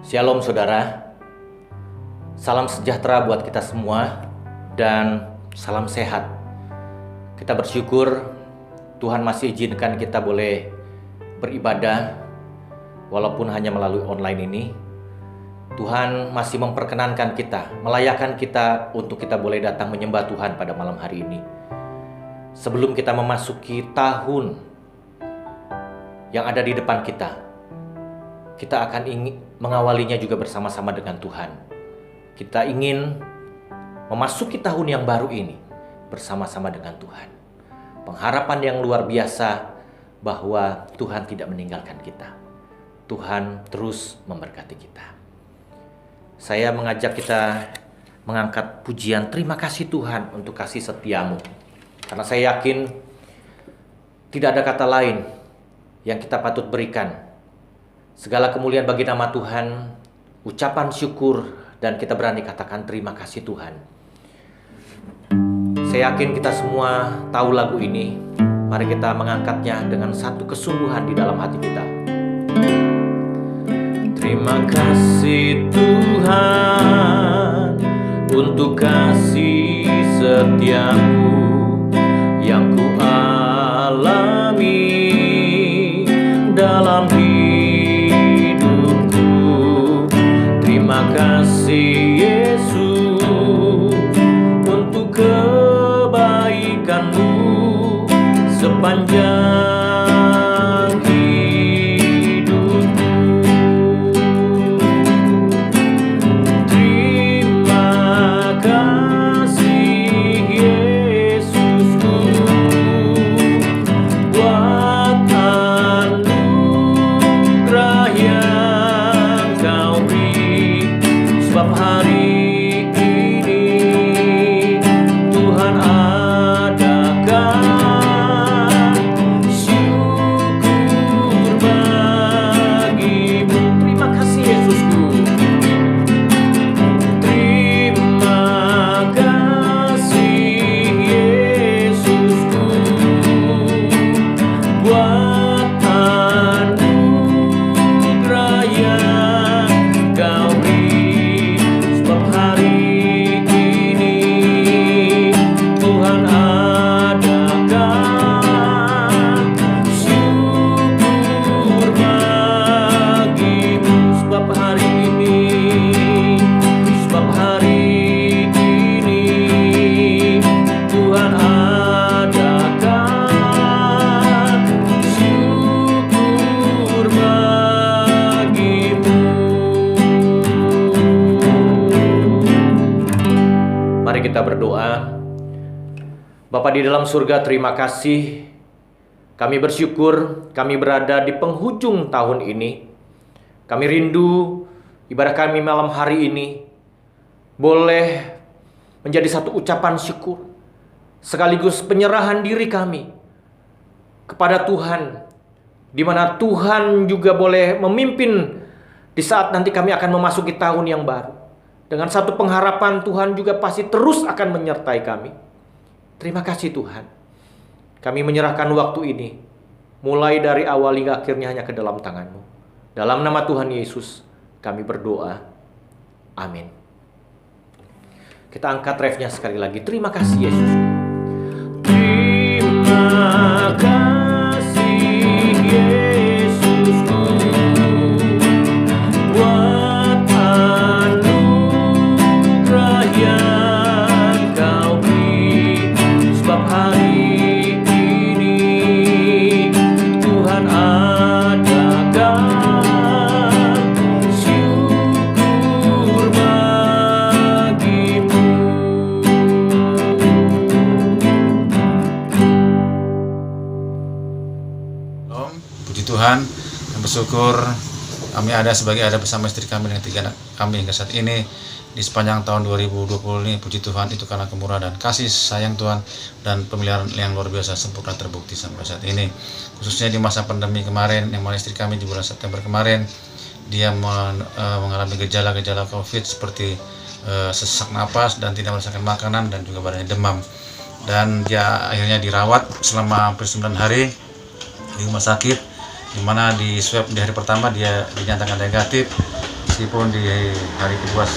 Shalom saudara, salam sejahtera buat kita semua dan salam sehat. Kita bersyukur Tuhan masih izinkan kita boleh beribadah walaupun hanya melalui online ini. Tuhan masih memperkenankan kita, melayakkan kita untuk kita boleh datang menyembah Tuhan pada malam hari ini. Sebelum kita memasuki tahun yang ada di depan kita akan ingin mengawalinya juga bersama-sama dengan Tuhan. Kita ingin memasuki tahun yang baru ini bersama-sama dengan Tuhan. Pengharapan yang luar biasa bahwa Tuhan tidak meninggalkan kita. Tuhan terus memberkati kita. Saya mengajak kita mengangkat pujian terima kasih Tuhan untuk kasih setiamu. Karena saya yakin tidak ada kata lain yang kita patut berikan. Segala kemuliaan bagi nama Tuhan, ucapan syukur, dan kita berani katakan terima kasih Tuhan. Saya yakin kita semua tahu lagu ini. Mari kita mengangkatnya dengan satu kesungguhan di dalam hati kita. Terima kasih Tuhan untuk kasih setiamu yang ku alami dalam hidupku. Terima kasih Yesus untuk kebaikanmu sepanjang hidupku. Terima kasih Yesusku buat anugerah yang kau beri. Sebab hari ini Tuhan adakan syukur bagimu. Terima kasih Yesusku. Terima kasih Yesusku buat anugerah yang kau beri. Sebab hari ini Tuhan adakan syukur bagimu. Sebab hari ini Tuhan adakan syukur bagimu. Mari kita berdoa. Bapa di dalam surga, terima kasih. Kami bersyukur kami berada di penghujung tahun ini. Kami rindu ibadah kami malam hari ini boleh menjadi satu ucapan syukur sekaligus penyerahan diri kami kepada Tuhan, di mana Tuhan juga boleh memimpin di saat nanti kami akan memasuki tahun yang baru. Dengan satu pengharapan Tuhan juga pasti terus akan menyertai kami. Terima kasih Tuhan. Kami menyerahkan waktu ini mulai dari awal hingga akhirnya hanya ke dalam tangan-Mu. Dalam nama Tuhan Yesus kami berdoa. Amin. Kita angkat refnya sekali lagi. Terima kasih Yesus. Terima kasih Yesusku buat anugerah yang kau beri. Sebab hari ini Tuhan adakan syukur bagimu. Puji Tuhan, kami bersyukur kami ada bersama istri kami dengan 3 anak kami hingga saat ini di sepanjang tahun 2020 ini. Puji Tuhan, itu karena kemurahan dan kasih sayang Tuhan dan pemeliharaan yang luar biasa sempurna terbukti sampai saat ini. Khususnya di masa pandemi kemarin, yang mana istri kami di bulan September kemarin dia mengalami gejala-gejala COVID seperti sesak napas dan tidak merasakan makanan dan juga badannya demam. Dan dia akhirnya dirawat selama hampir 9 hari di rumah sakit dimana di swab di hari pertama dia dinyatakan negatif, meskipun di hari kedua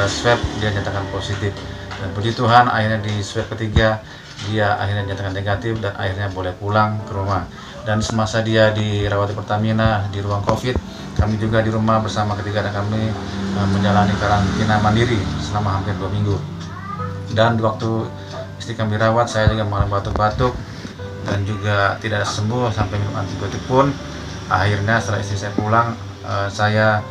swab dia dinyatakan positif. Dan puji Tuhan akhirnya di swab ketiga dia akhirnya dinyatakan negatif dan akhirnya boleh pulang ke rumah. Dan semasa dia dirawat di Pertamina di ruang COVID, kami juga di rumah bersama ketiga anak kami menjalani karantina mandiri selama hampir 2 minggu. Dan waktu istri kami rawat, saya juga mengalami batuk-batuk dan juga tidak sembuh sampai minum antibiotik pun. Akhirnya setelah istri saya pulang, saya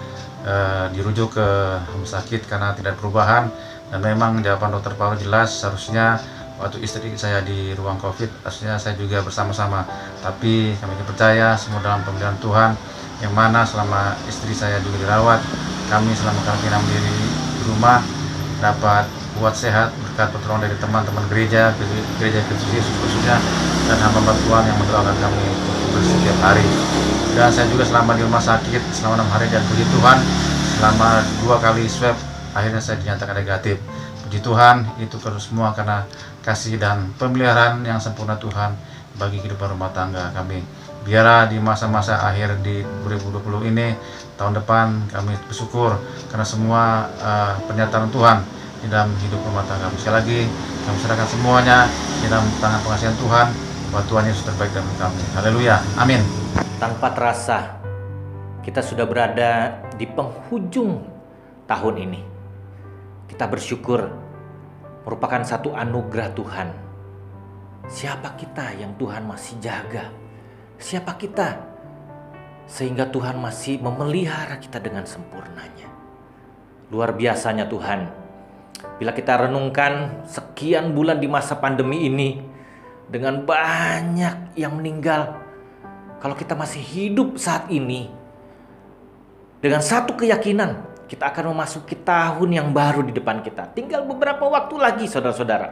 dirujuk ke rumah sakit karena tidak perubahan. Dan memang jawaban dokter Paul jelas, seharusnya waktu istri saya di ruang COVID, harusnya saya juga bersama-sama. Tapi kami percaya semua dalam pemeliharaan Tuhan, yang mana selama istri saya juga dirawat, kami selama karantina mandiri di rumah dapat kuat sehat berkat pertolongan dari teman-teman gereja Kristus Yesus khususnya, dan hamba Tuhan yang mendoakan kami setiap hari. Dan saya juga selama di rumah sakit selama 6 hari, dan puji Tuhan selama 2 kali swab akhirnya saya dinyatakan negatif. Puji Tuhan, itu semua karena kasih dan pemeliharaan yang sempurna Tuhan bagi kehidupan rumah tangga kami. Biarlah di masa-masa akhir di 2020 ini, tahun depan, kami bersyukur karena semua pernyataan Tuhan di dalam hidup rumah tangga kami. Sekali lagi, kami serahkan semuanya di dalam tangan pengasihan Tuhan, bahwa Tuhan Yesus terbaik dalam kami. Haleluya, amin. Tanpa terasa, kita sudah berada di penghujung tahun ini. Kita bersyukur, merupakan satu anugerah Tuhan. Siapa kita yang Tuhan masih jaga? Siapa kita sehingga Tuhan masih memelihara kita dengan sempurnanya? Luar biasanya Tuhan. Bila kita renungkan sekian bulan di masa pandemi ini, dengan banyak yang meninggal, kalau kita masih hidup saat ini dengan satu keyakinan, kita akan memasuki tahun yang baru di depan kita. Tinggal beberapa waktu lagi, saudara-saudara,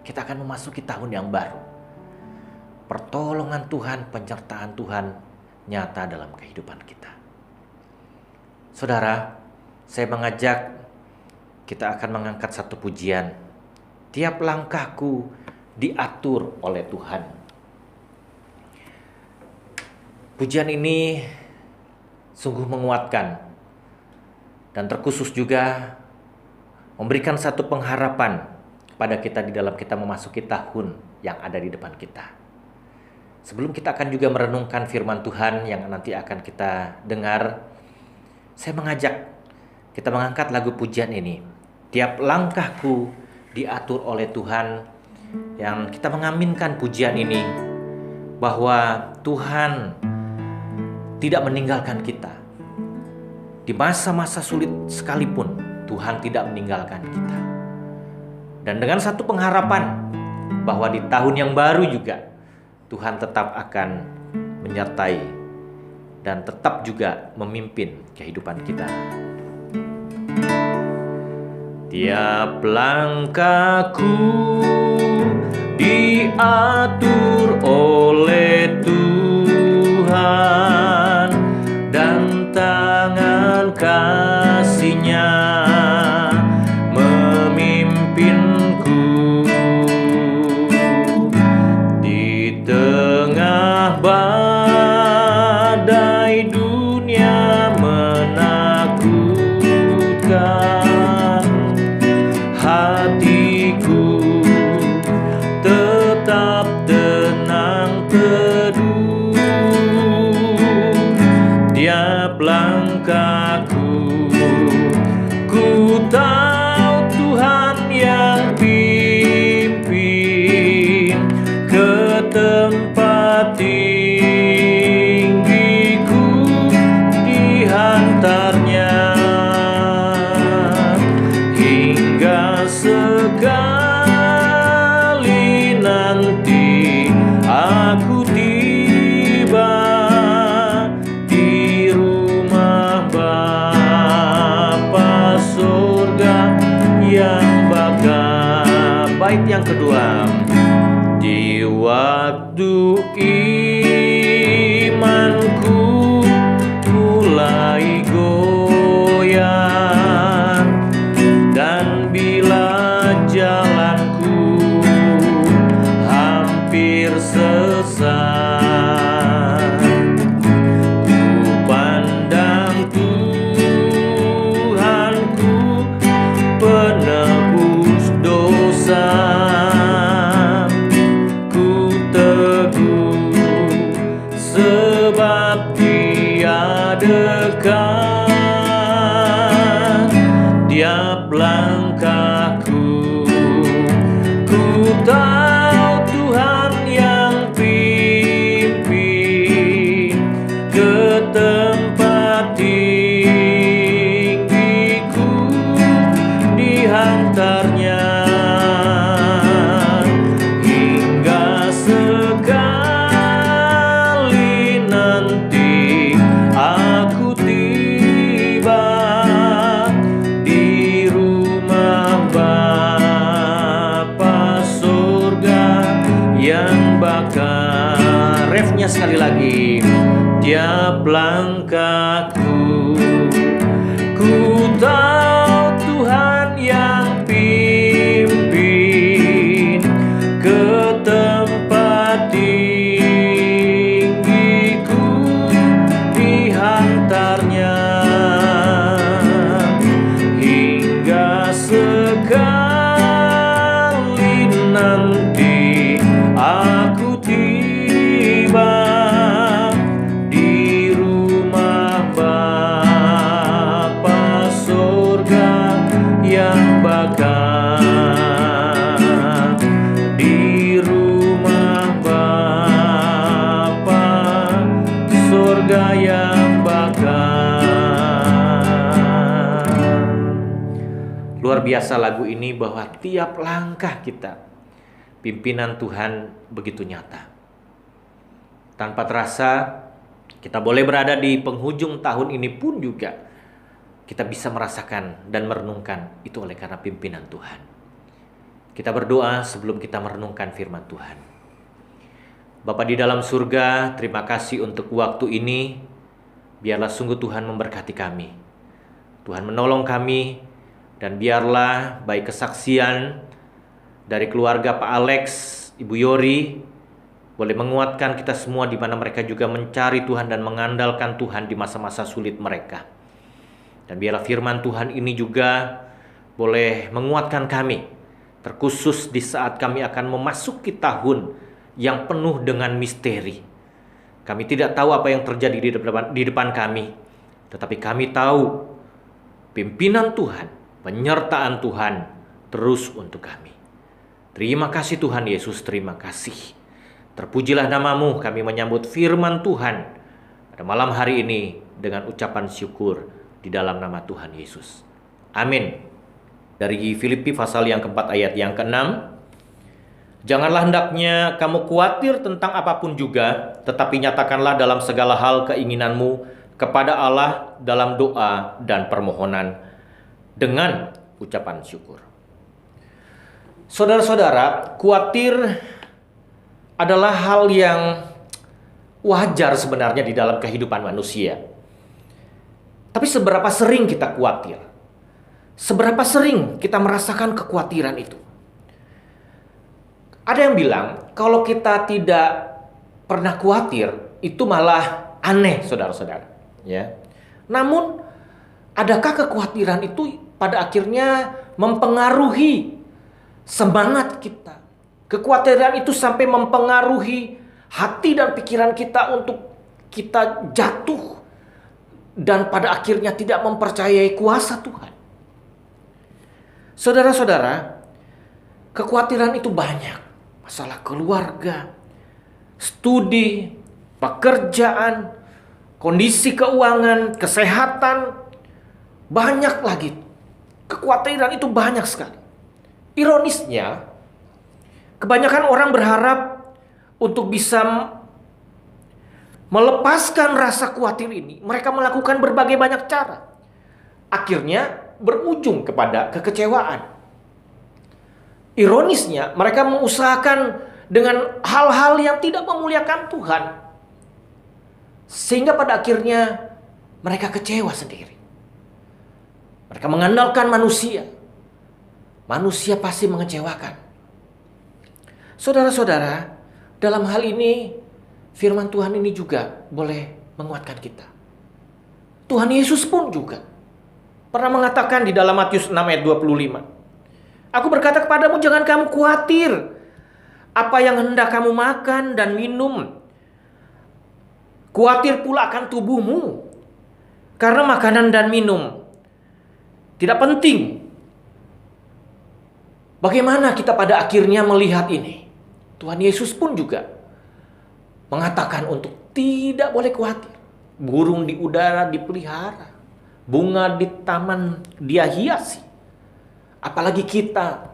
kita akan memasuki tahun yang baru. Pertolongan Tuhan, penyertaan Tuhan nyata dalam kehidupan kita. Saudara, saya mengajak kita akan mengangkat satu pujian. Tiap langkahku diatur oleh Tuhan. Pujian ini sungguh menguatkan dan terkhusus juga memberikan satu pengharapan pada kita di dalam kita memasuki tahun yang ada di depan kita. Sebelum kita akan juga merenungkan firman Tuhan yang nanti akan kita dengar, saya mengajak kita mengangkat lagu pujian ini. Tiap langkahku diatur oleh Tuhan, yang kita mengaminkan pujian ini bahwa Tuhan tidak meninggalkan kita. Di masa-masa sulit sekalipun, Tuhan tidak meninggalkan kita. Dan dengan satu pengharapan bahwa di tahun yang baru juga, Tuhan tetap akan menyertai dan tetap juga memimpin kehidupan kita. Tiap langkahku diatur oleh Tuhan, dan tangan kasih-Nya memimpinku. Di tengah badai dunia menakutkan, hatiku tetap tenang teduh. Tiap langkahku, ku tahu Tuhan yang pimpin ke tempat tinggiku dihantarnya, hingga sekali nanti aku tiba di rumah Bapa surga yang baka. Bait yang kedua. Di waktu imanku mulai goyah, dan bila jalanku hampir sesat, tahu Tuhan yang pimpin ke tempat tinggiku, dihantarnya hingga sekali nanti aku tiba di rumah Bapa surga yang bakal. Refnya sekali lagi. Tiap langkahku, ku tahu Tuhan yang pimpin ke tempat tinggiku, dihantarnya hingga sekali nanti aku tiba di rumah Bapa surga yang bakal, di rumah Bapa surga yang bakal. Luar biasa lagu ini, bahwa tiap langkah kita pimpinan Tuhan begitu nyata. Tanpa terasa kita boleh berada di penghujung tahun ini pun juga kita bisa merasakan dan merenungkan itu oleh karena pimpinan Tuhan. Kita berdoa sebelum kita merenungkan firman Tuhan. Bapa di dalam surga, terima kasih untuk waktu ini. Biarlah sungguh Tuhan memberkati kami. Tuhan menolong kami, dan biarlah baik kesaksian dari keluarga Pak Alex, Ibu Yori, boleh menguatkan kita semua di mana mereka juga mencari Tuhan dan mengandalkan Tuhan di masa-masa sulit mereka. Dan biarlah firman Tuhan ini juga boleh menguatkan kami, terkhusus di saat kami akan memasuki tahun yang penuh dengan misteri. Kami tidak tahu apa yang terjadi di depan kami, tetapi kami tahu pimpinan Tuhan, penyertaan Tuhan terus untuk kami. Terima kasih Tuhan Yesus, terima kasih. Terpujilah namamu, kami menyambut firman Tuhan pada malam hari ini dengan ucapan syukur di dalam nama Tuhan Yesus. Amin. Dari Filipi pasal yang keempat ayat yang ke-6. Janganlah hendaknya kamu khawatir tentang apapun juga, tetapi nyatakanlah dalam segala hal keinginanmu kepada Allah dalam doa dan permohonan dengan ucapan syukur. Saudara-saudara, khawatir adalah hal yang wajar sebenarnya di dalam kehidupan manusia. Tapi seberapa sering kita khawatir? Seberapa sering kita merasakan kekhawatiran itu? Ada yang bilang kalau kita tidak pernah khawatir itu malah aneh, saudara-saudara. Ya. Namun, adakah kekhawatiran itu pada akhirnya mempengaruhi semangat kita? Kekhawatiran itu sampai mempengaruhi hati dan pikiran kita untuk kita jatuh dan pada akhirnya tidak mempercayai kuasa Tuhan. Saudara-saudara, kekhawatiran itu banyak. Masalah keluarga, studi, pekerjaan, kondisi keuangan, kesehatan, banyak lagi. Kekhawatiran itu banyak sekali. Ironisnya, kebanyakan orang berharap untuk bisa melepaskan rasa khawatir ini. Mereka melakukan berbagai banyak cara. Akhirnya berujung kepada kekecewaan. Ironisnya, mereka mengusahakan dengan hal-hal yang tidak memuliakan Tuhan. Sehingga pada akhirnya mereka kecewa sendiri. Mereka mengandalkan manusia. Manusia pasti mengecewakan. Saudara-saudara, dalam hal ini firman Tuhan ini juga boleh menguatkan kita. Tuhan Yesus pun juga pernah mengatakan di dalam Matius 6 ayat 25. Aku berkata kepadamu, jangan kamu khawatir apa yang hendak kamu makan dan minum. Khawatir pula akan tubuhmu, karena makanan dan minum tidak penting, Bagaimana kita pada akhirnya melihat ini? Tuhan Yesus pun juga mengatakan untuk tidak boleh khawatir. Burung di udara dipelihara, bunga di taman dia hiasi. Apalagi kita,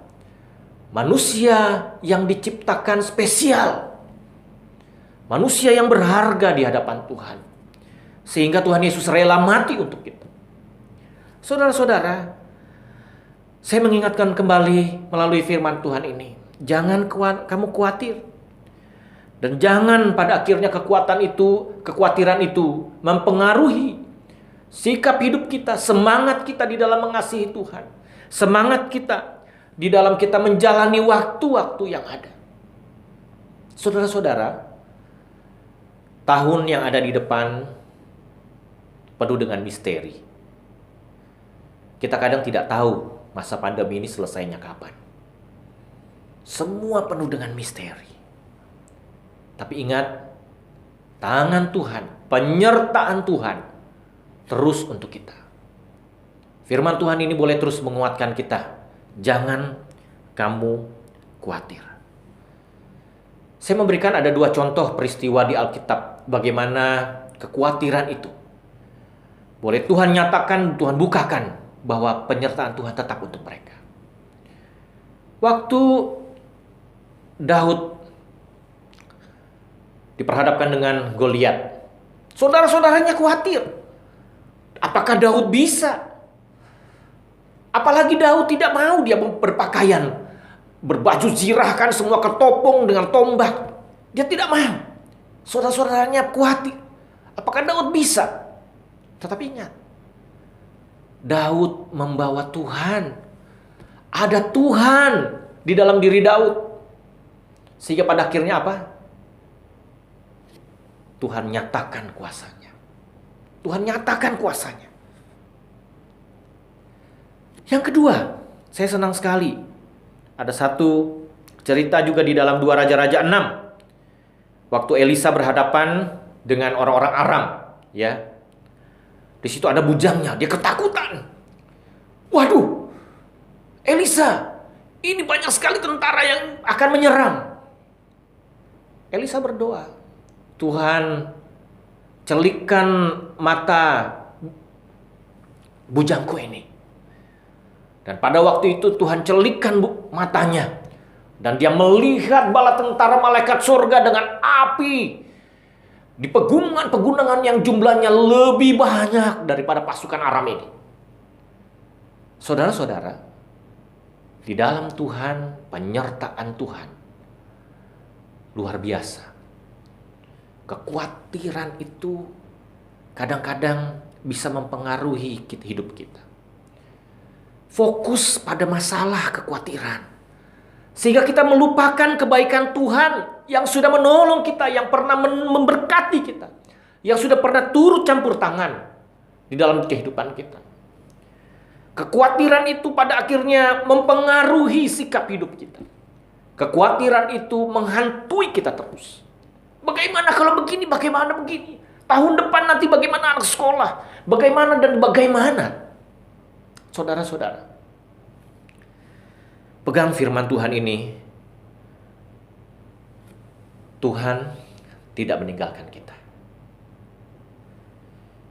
manusia yang diciptakan spesial, manusia yang berharga di hadapan Tuhan, sehingga Tuhan Yesus rela mati untuk kita. Saudara-saudara, saya mengingatkan kembali melalui firman Tuhan ini, jangan kamu khawatir. Dan jangan pada akhirnya kekhawatiran itu mempengaruhi sikap hidup kita, semangat kita di dalam mengasihi Tuhan, semangat kita di dalam kita menjalani waktu-waktu yang ada. Saudara-saudara, tahun yang ada di depan penuh dengan misteri. Kita kadang tidak tahu masa pandemi ini selesainya kapan. Semua penuh dengan misteri. Tapi ingat, tangan Tuhan, penyertaan Tuhan terus untuk kita. Firman Tuhan ini boleh terus menguatkan kita. Jangan kamu khawatir. Saya memberikan ada 2 contoh peristiwa di Alkitab bagaimana kekhawatiran itu boleh Tuhan nyatakan, Tuhan bukakan bahwa penyertaan Tuhan tetap untuk mereka. Waktu Daud diperhadapkan dengan Goliat, saudara-saudaranya khawatir. Apakah Daud bisa? Apalagi Daud tidak mau dia berpakaian, berbaju zirahkan semua ketopong dengan tombak. Dia tidak mau. Saudara-saudaranya khawatir. Apakah Daud bisa? Tetapi ingat, Daud membawa Tuhan. Ada Tuhan di dalam diri Daud. Sehingga pada akhirnya apa? Tuhan nyatakan kuasanya. Tuhan nyatakan kuasanya. Yang kedua, saya senang sekali. Ada satu cerita juga di dalam 2 Raja-Raja 6. Waktu Elisa berhadapan dengan orang-orang Aram, ya. Di situ ada bujangnya, dia ketakutan. Waduh, Elisa, ini banyak sekali tentara yang akan menyerang. Elisa berdoa, Tuhan celikkan mata bujangku ini. Dan pada waktu itu Tuhan celikkan matanya. Dan dia melihat bala tentara malaikat surga dengan api. Di pegunungan-pegunungan yang jumlahnya lebih banyak daripada pasukan Aram ini. Saudara-saudara, di dalam Tuhan, penyertaan Tuhan luar biasa. Kekhawatiran itu kadang-kadang bisa mempengaruhi hidup kita. Fokus pada masalah kekhawatiran, sehingga kita melupakan kebaikan Tuhan yang sudah menolong kita, yang pernah memberkati kita, yang sudah pernah turut campur tangan di dalam kehidupan kita. Kekhawatiran itu pada akhirnya mempengaruhi sikap hidup kita. Kekhawatiran itu menghantui kita terus. Bagaimana kalau begini, bagaimana begini? Tahun depan nanti bagaimana anak sekolah? Bagaimana dan bagaimana? Saudara-saudara, pegang firman Tuhan ini. Tuhan tidak meninggalkan kita.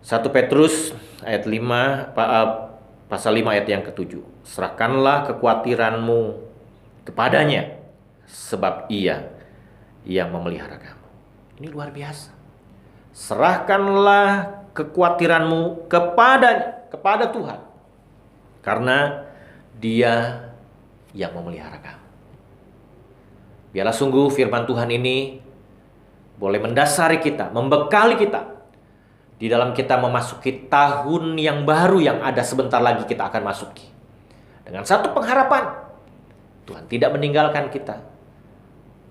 1 Petrus ayat 5, pasal 5 ayat yang ke-7. Serahkanlah kekhawatiranmu kepadanya, sebab Ia yang memelihara kamu. Ini luar biasa. Serahkanlah kekhawatiranmu kepada Tuhan, karena Dia yang memelihara kamu. Biarlah sungguh firman Tuhan ini boleh mendasari kita, membekali kita di dalam kita memasuki tahun yang baru yang ada sebentar lagi kita akan masuki. Dengan satu pengharapan, Tuhan tidak meninggalkan kita.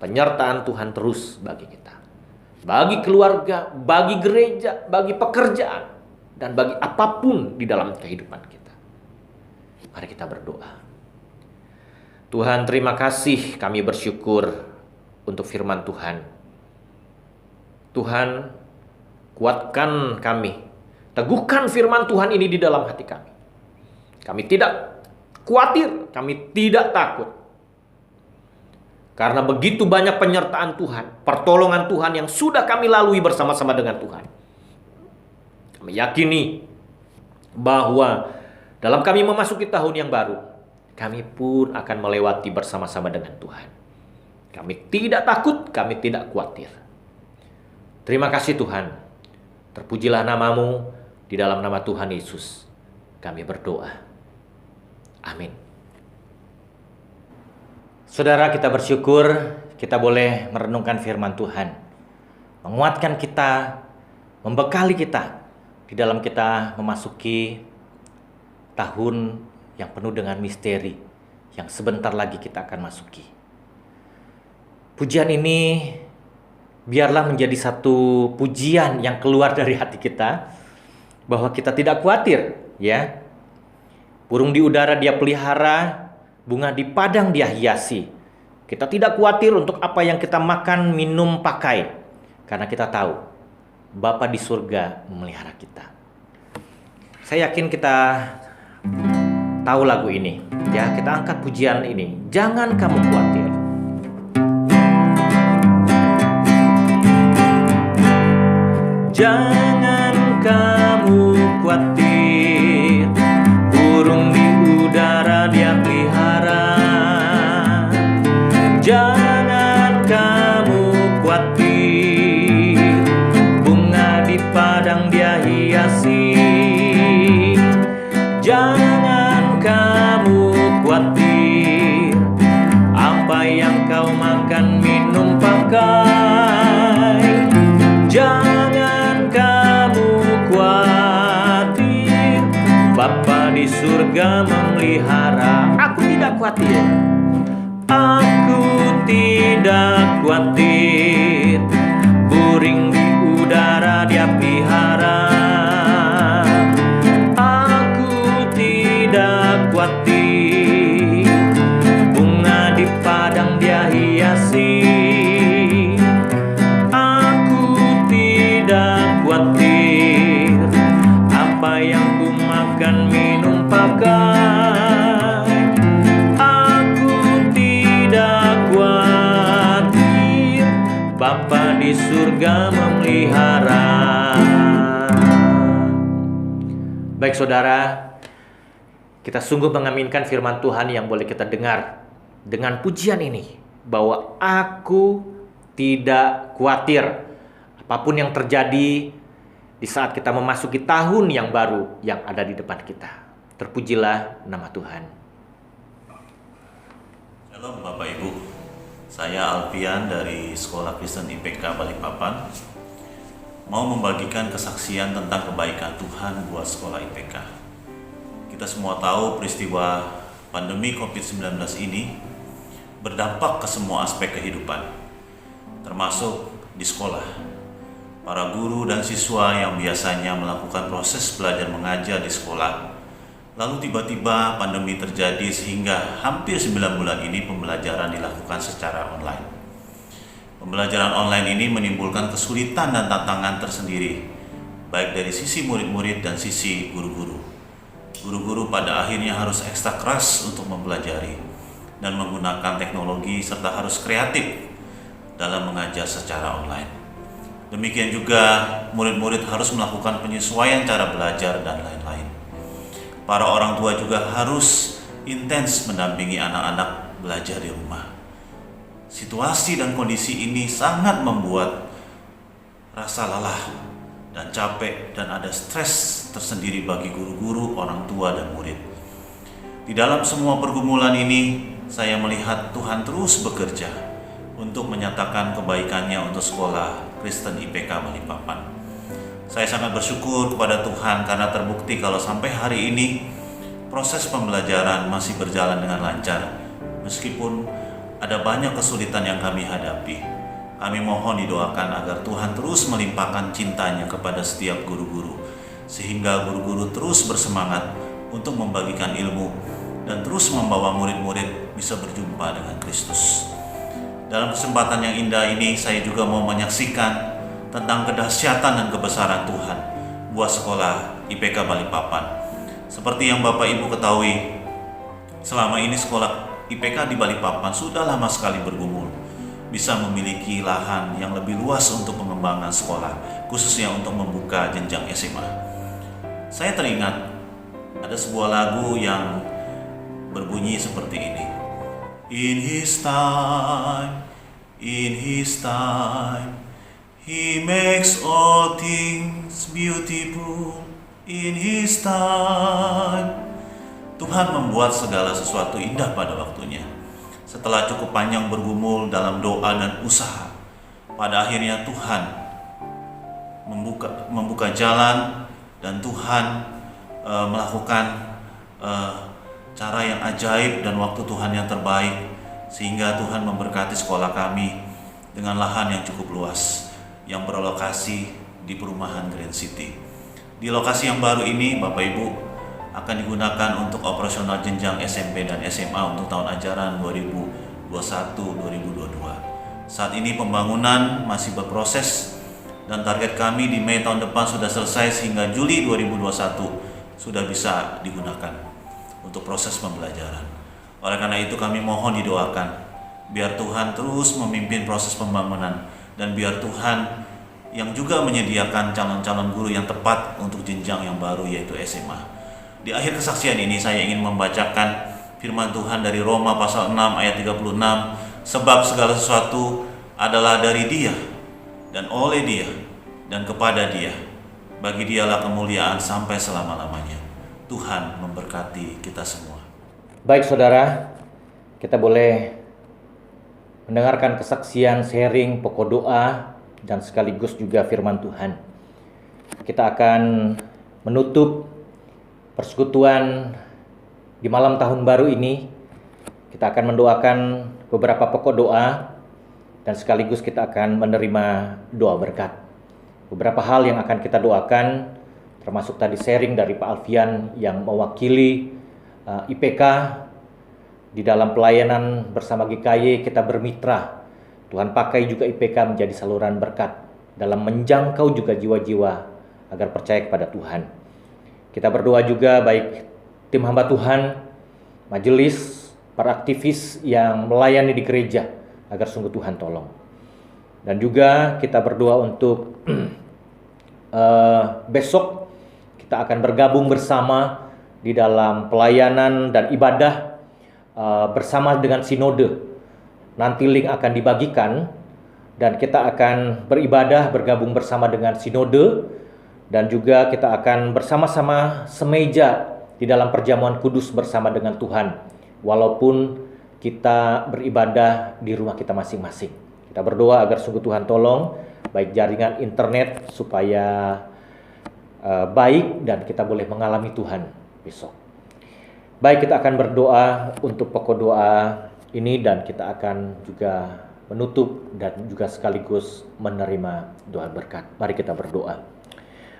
Penyertaan Tuhan terus bagi kita. Bagi keluarga, bagi gereja, bagi pekerjaan, dan bagi apapun di dalam kehidupan kita. Mari kita berdoa. Tuhan, terima kasih, kami bersyukur untuk firman Tuhan. Tuhan, kuatkan kami. Teguhkan firman Tuhan ini di dalam hati kami. Kami tidak khawatir, kami tidak takut. Karena begitu banyak penyertaan Tuhan, pertolongan Tuhan yang sudah kami lalui bersama-sama dengan Tuhan. Kami yakini bahwa dalam kami memasuki tahun yang baru, kami pun akan melewati bersama-sama dengan Tuhan. Kami tidak takut, kami tidak khawatir. Terima kasih Tuhan. Terpujilah namamu, di dalam nama Tuhan Yesus kami berdoa. Amin. Saudara, kita bersyukur kita boleh merenungkan firman Tuhan, menguatkan kita, membekali kita di dalam kita memasuki tahun yang penuh dengan misteri yang sebentar lagi kita akan masuki. Pujian ini biarlah menjadi satu pujian yang keluar dari hati kita, bahwa kita tidak khawatir, ya. Burung di udara Dia pelihara, bunga di padang Dia hiasi. Kita tidak khawatir untuk apa yang kita makan, minum, pakai, karena kita tahu Bapa di surga memelihara kita. Saya yakin kita tahu lagu ini, ya. Kita angkat pujian ini. Jangan kamu khawatir. Jangan kamu khawatir, burung di udara Dia pelihara. Jangan kamu khawatir, bunga di padang Dia hiasi. Jangan kamu khawatir, apa yang kau makan, minum, pakai. Jangan kamu khawatir, Bapa di surga memelihara. Aku tidak khawatir. Aku tidak khawatir, burung di udara Dia pelihara. Aku tidak khawatir, bunga di padang Dia hiasi. Aku tidak khawatir, apa yang ku makan, minum, pakai. Aku tidak khawatir, Bapa di surga memelihara. Baik saudara, kita sungguh mengaminkan firman Tuhan yang boleh kita dengar dengan pujian ini, bahwa aku tidak khawatir apapun yang terjadi di saat kita memasuki tahun yang baru yang ada di depan kita. Terpujilah nama Tuhan. Shalom Bapak Ibu, saya Alfian dari Sekolah Kristen IPK Balikpapan, mau membagikan kesaksian tentang kebaikan Tuhan buat sekolah IPK. Kita semua tahu peristiwa pandemi COVID-19 ini berdampak ke semua aspek kehidupan, termasuk di sekolah. Para guru dan siswa yang biasanya melakukan proses belajar mengajar di sekolah, lalu tiba-tiba pandemi terjadi sehingga hampir 9 bulan ini pembelajaran dilakukan secara online. Pembelajaran online ini menimbulkan kesulitan dan tantangan tersendiri, baik dari sisi murid-murid dan sisi guru-guru. Guru-guru pada akhirnya harus ekstra keras untuk mempelajari dan menggunakan teknologi serta harus kreatif dalam mengajar secara online. Demikian juga murid-murid harus melakukan penyesuaian cara belajar dan lain-lain. Para orang tua juga harus intens mendampingi anak-anak belajar di rumah. Situasi dan kondisi ini sangat membuat rasa lelah dan capek dan ada stres tersendiri bagi guru-guru, orang tua, dan murid. Di dalam semua pergumulan ini, saya melihat Tuhan terus bekerja untuk menyatakan kebaikannya untuk sekolah Kristen IPK Balikpapan. Saya sangat bersyukur kepada Tuhan karena terbukti kalau sampai hari ini proses pembelajaran masih berjalan dengan lancar, meskipun ada banyak kesulitan yang kami hadapi. Kami mohon didoakan agar Tuhan terus melimpahkan cintanya kepada setiap guru-guru, sehingga guru-guru terus bersemangat untuk membagikan ilmu dan terus membawa murid-murid bisa berjumpa dengan Kristus. Dalam kesempatan yang indah ini, saya juga mau menyaksikan tentang kedahsyatan dan kebesaran Tuhan buat sekolah IPK Balikpapan. Seperti yang Bapak Ibu ketahui, selama ini sekolah IPK di Balikpapan sudah lama sekali bergumul bisa memiliki lahan yang lebih luas untuk pengembangan sekolah, khususnya untuk membuka jenjang SMA. Saya teringat ada sebuah lagu yang berbunyi seperti ini. In His time, He makes all things beautiful. In His time, Tuhan membuat segala sesuatu indah pada waktunya. Setelah cukup panjang bergumul dalam doa dan usaha, pada akhirnya Tuhan membuka jalan, dan Tuhan melakukan cara yang ajaib dan waktu Tuhan yang terbaik, sehingga Tuhan memberkati sekolah kami dengan lahan yang cukup luas yang berlokasi di perumahan Grand City. Di lokasi yang baru ini, Bapak Ibu, akan digunakan untuk operasional jenjang SMP dan SMA untuk tahun ajaran 2021-2022. Saat ini pembangunan masih berproses, dan target kami di Mei tahun depan sudah selesai, sehingga Juli 2021 sudah bisa digunakan untuk proses pembelajaran. Oleh karena itu kami mohon didoakan, biar Tuhan terus memimpin proses pembangunan, dan biar Tuhan yang juga menyediakan calon-calon guru yang tepat untuk jenjang yang baru, yaitu SMA. Di akhir kesaksian ini saya ingin membacakan firman Tuhan dari Roma pasal 6 ayat 36. Sebab segala sesuatu adalah dari Dia, dan oleh Dia, dan kepada Dia. Bagi Dialah kemuliaan sampai selama-lamanya. Tuhan memberkati kita semua. Baik saudara, kita boleh mendengarkan kesaksian, sharing, pokok doa, dan sekaligus juga firman Tuhan. Kita akan menutup persekutuan di malam tahun baru ini. Kita akan mendoakan beberapa pokok doa, dan sekaligus kita akan menerima doa berkat. Beberapa hal yang akan kita doakan, termasuk tadi sharing dari Pak Alfian yang mewakili IPK di dalam pelayanan bersama GKY. Kita bermitra, Tuhan pakai juga IPK menjadi saluran berkat dalam menjangkau juga jiwa-jiwa agar percaya kepada Tuhan. Kita berdoa juga baik tim hamba Tuhan, majelis, para aktivis yang melayani di gereja, agar sungguh Tuhan tolong. Dan juga kita berdoa untuk besok kita akan bergabung bersama di dalam pelayanan dan ibadah bersama dengan sinode. Nanti link akan dibagikan, dan kita akan beribadah bergabung bersama dengan sinode, dan juga kita akan bersama-sama semeja di dalam perjamuan kudus bersama dengan Tuhan, walaupun kita beribadah di rumah kita masing-masing. Kita berdoa agar sungguh Tuhan tolong baik jaringan internet supaya baik, dan kita boleh mengalami Tuhan besok. Baik, kita akan berdoa untuk pokok doa ini, dan kita akan juga menutup dan juga sekaligus menerima doa berkat. Mari kita berdoa.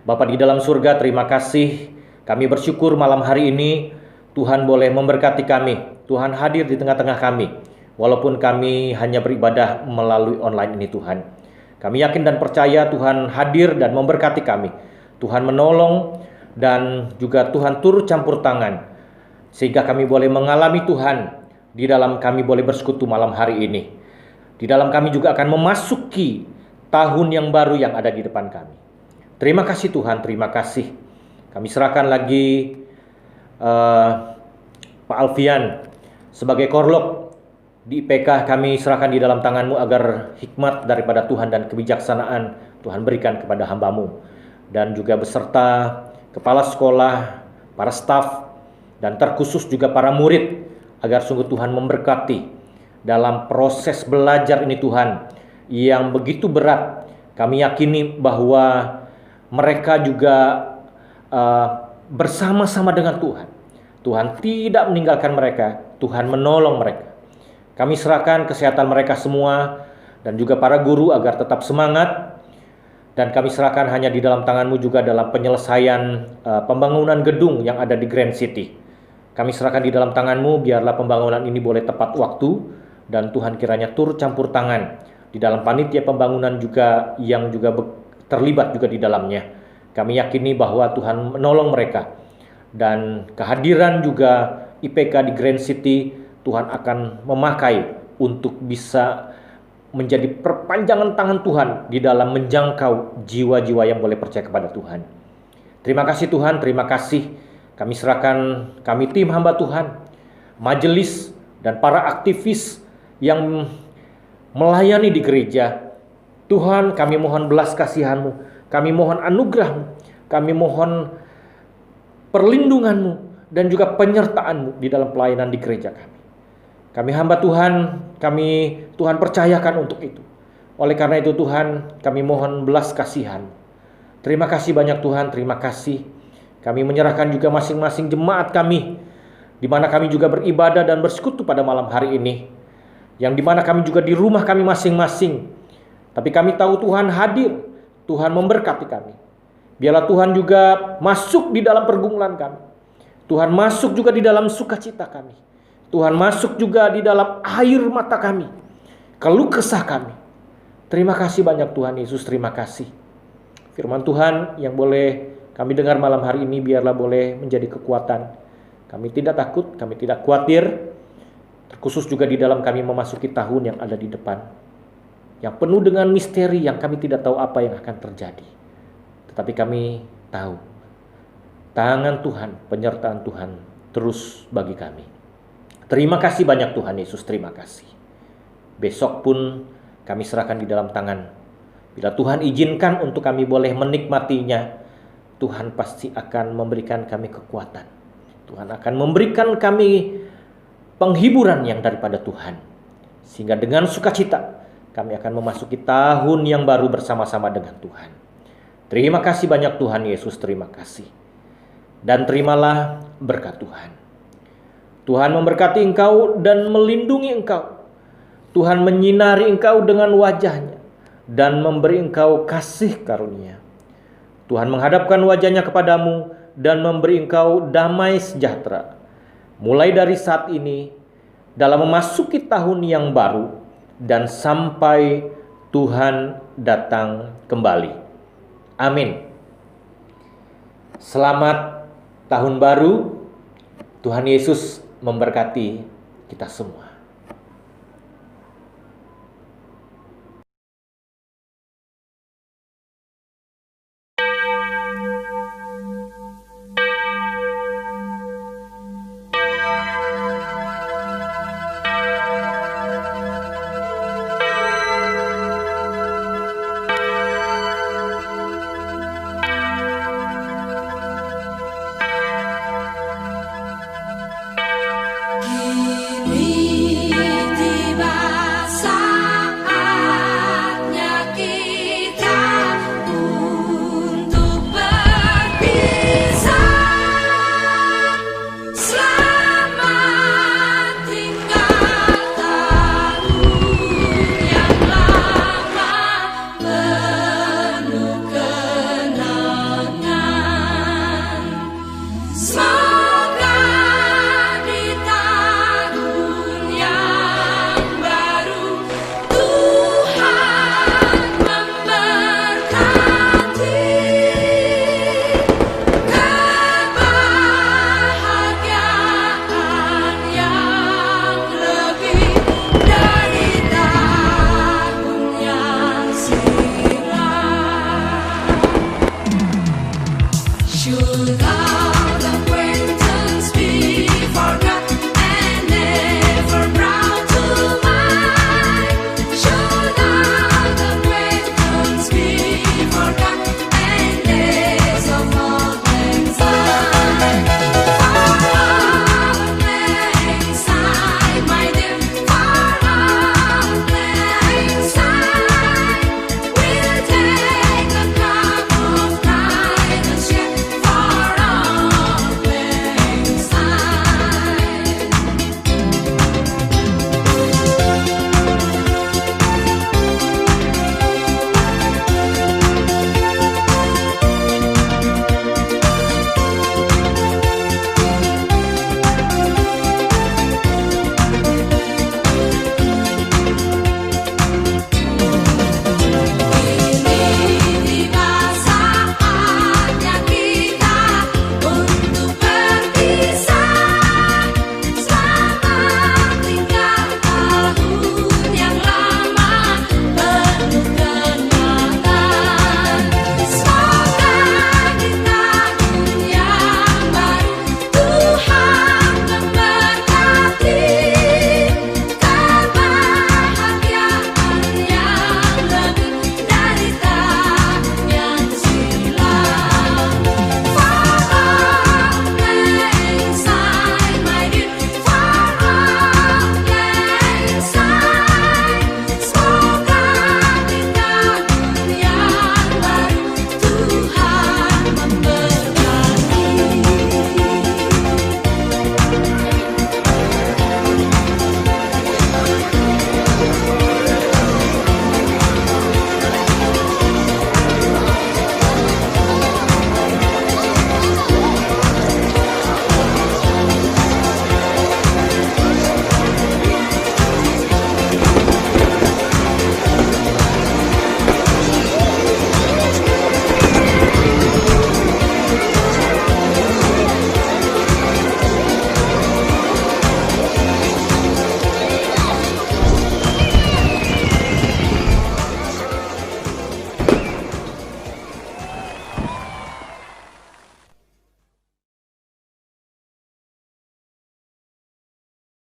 Bapa di dalam surga, terima kasih. Kami bersyukur malam hari ini Tuhan boleh memberkati kami. Tuhan hadir di tengah-tengah kami, walaupun kami hanya beribadah melalui online ini Tuhan. Kami yakin dan percaya Tuhan hadir dan memberkati kami. Tuhan menolong, dan juga Tuhan turut campur tangan, sehingga kami boleh mengalami Tuhan. Di dalam kami boleh bersekutu malam hari ini. Di dalam kami juga akan memasuki tahun yang baru yang ada di depan kami. Terima kasih Tuhan, terima kasih. Kami serahkan lagi Pak Alfian sebagai korlok di IPK. Kami serahkan di dalam tangan-Mu agar hikmat daripada Tuhan dan kebijaksanaan Tuhan berikan kepada hamba-Mu. Dan juga beserta kepala sekolah, para staf, dan terkhusus juga para murid, agar sungguh Tuhan memberkati dalam proses belajar ini Tuhan, yang begitu berat. Kami yakini bahwa mereka juga bersama-sama dengan Tuhan. Tuhan tidak meninggalkan mereka, Tuhan menolong mereka. Kami serahkan kesehatan mereka semua, dan juga para guru agar tetap semangat. Dan kami serahkan hanya di dalam tangan-Mu juga dalam penyelesaian pembangunan gedung yang ada di Grand City. Kami serahkan di dalam tangan-Mu, biarlah pembangunan ini boleh tepat waktu, dan Tuhan kiranya turut campur tangan di dalam panitia pembangunan juga yang juga terlibat juga di dalamnya. Kami yakini bahwa Tuhan menolong mereka, dan kehadiran juga IPK di Grand City Tuhan akan memakai untuk bisa menjadi perpanjangan tangan Tuhan di dalam menjangkau jiwa-jiwa yang boleh percaya kepada Tuhan. Terima kasih Tuhan, terima kasih. Kami serahkan, kami tim hamba Tuhan, majelis dan para aktivis yang melayani di gereja. Tuhan, kami mohon belas kasihan-Mu, kami mohon anugerah-Mu, kami mohon perlindungan-Mu dan juga penyertaan-Mu di dalam pelayanan di gereja kami. Kami hamba Tuhan, kami Tuhan percayakan untuk itu. Oleh karena itu Tuhan, kami mohon belas kasihan. Terima kasih banyak Tuhan, terima kasih. Kami menyerahkan juga masing-masing jemaat kami, di mana kami juga beribadah dan bersekutu pada malam hari ini, yang di mana kami juga di rumah kami masing-masing. Tapi kami tahu Tuhan hadir, Tuhan memberkati kami. Biarlah Tuhan juga masuk di dalam pergumulan kami. Tuhan masuk juga di dalam sukacita kami. Tuhan masuk juga di dalam air mata kami, keluh kesah kami. Terima kasih banyak Tuhan Yesus, terima kasih. Firman Tuhan yang boleh kami dengar malam hari ini biarlah boleh menjadi kekuatan. Kami tidak takut, kami tidak khawatir, terkhusus juga di dalam kami memasuki tahun yang ada di depan, yang penuh dengan misteri yang kami tidak tahu apa yang akan terjadi. Tetapi kami tahu tangan Tuhan, penyertaan Tuhan terus bagi kami. Terima kasih banyak Tuhan Yesus, terima kasih. Besok pun kami serahkan di dalam tangan. Bila Tuhan izinkan untuk kami boleh menikmatinya, Tuhan pasti akan memberikan kami kekuatan. Tuhan akan memberikan kami penghiburan yang daripada Tuhan. Sehingga dengan sukacita kami akan memasuki tahun yang baru bersama-sama dengan Tuhan. Terima kasih banyak Tuhan Yesus, terima kasih. Dan terimalah berkat Tuhan. Tuhan memberkati engkau dan melindungi engkau. Tuhan menyinari engkau dengan wajah-Nya dan memberi engkau kasih karunia. Tuhan menghadapkan wajah-Nya kepadamu dan memberi engkau damai sejahtera. Mulai dari saat ini dalam memasuki tahun yang baru dan sampai Tuhan datang kembali. Amin. Selamat tahun baru. Tuhan Yesus memberkati kita semua.